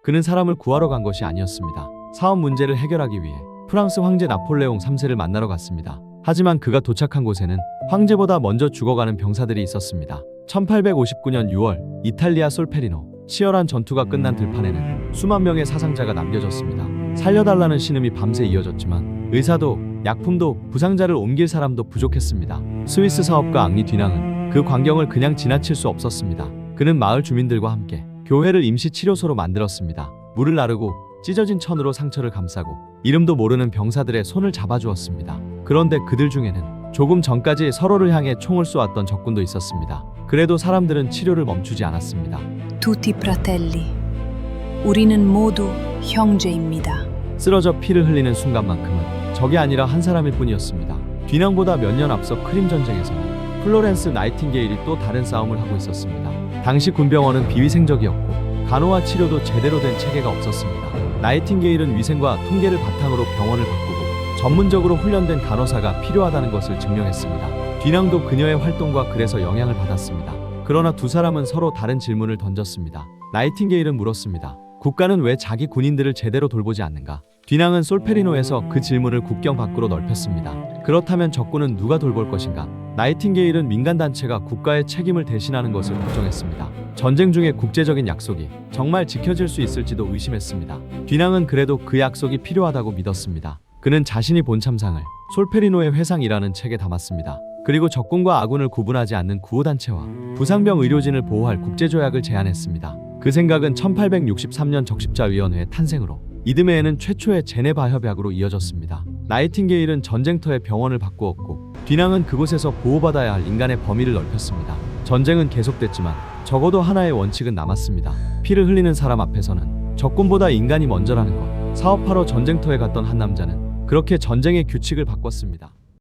그는 사람을 구하러 간 것이 아니었습니다. 사업 문제를 해결하기 위해 프랑스 황제 나폴레옹 3세를 만나러 갔습니다. 하지만 그가 도착한 곳에는 황제보다 먼저 죽어가는 병사들이 있었습니다. 1859년 6월 이탈리아 솔페리노 치열한 전투가 끝난 들판에는 수만 명의 사상자가 남겨졌습니다. 살려달라는 신음이 밤새 이어졌지만 의사도 약품도 부상자를 옮길 사람도 부족했습니다. 스위스 사업가 앙리 뒤낭은 그 광경을 그냥 지나칠 수 없었습니다. 그는 마을 주민들과 함께 교회를 임시 치료소로 만들었습니다. 물을 나르고 찢어진 천으로 상처를 감싸고 이름도 모르는 병사들의 손을 잡아주었습니다. 그런데 그들 중에는 조금 전까지 서로를 향해 총을 쏘았던 적군도 있었습니다. 그래도 사람들은 치료를 멈추지 않았습니다. Tutti fratelli. 우리는 모두 형제입니다. 쓰러져 피를 흘리는 순간만큼은 적이 아니라 한 사람일 뿐이었습니다. 뒤낭보다 몇 년 앞서 크림 전쟁에서는 플로렌스 나이팅게일이 또 다른 싸움을 하고 있었습니다. 당시 군병원은 비위생적이었고 간호와 치료도 제대로 된 체계가 없었습니다. 나이팅게일은 위생과 통계를 바탕으로 병원을 바꾸고 전문적으로 훈련된 간호사가 필요하다는 것을 증명했습니다. 뒤낭도 그녀의 활동과 그래서 영향을 받았습니다. 그러나 두 사람은 서로 다른 질문을 던졌습니다. 나이팅게일은 물었습니다. 국가는 왜 자기 군인들을 제대로 돌보지 않는가? 뒤낭은 솔페리노에서 그 질문을 국경 밖으로 넓혔습니다. 그렇다면 적군은 누가 돌볼 것인가? 나이팅게일은 민간단체가 국가의 책임을 대신하는 것을 걱정했습니다. 전쟁 중에 국제적인 약속이 정말 지켜질 수 있을지도 의심했습니다. 뒤낭은 그래도 그 약속이 필요하다고 믿었습니다. 그는 자신이 본 참상을 솔페리노의 회상이라는 책에 담았습니다. 그리고 적군과 아군을 구분하지 않는 구호단체와 부상병 의료진을 보호할 국제조약을 제안했습니다. 그 생각은 1863년 적십자위원회의 탄생으로 이듬해에는 최초의 제네바 협약으로 이어졌습니다. 나이팅게일은 전쟁터에 병원을 바꾸었고 뒤낭은 그곳에서 보호받아야 할 인간의 범위를 넓혔습니다. 전쟁은 계속됐지만 적어도 하나의 원칙은 남았습니다. 피를 흘리는 사람 앞에서는 적군보다 인간이 먼저라는 것. 사업하러 전쟁터에 갔던 한 남자는 그렇게 전쟁의 규칙을 바꿨습니다.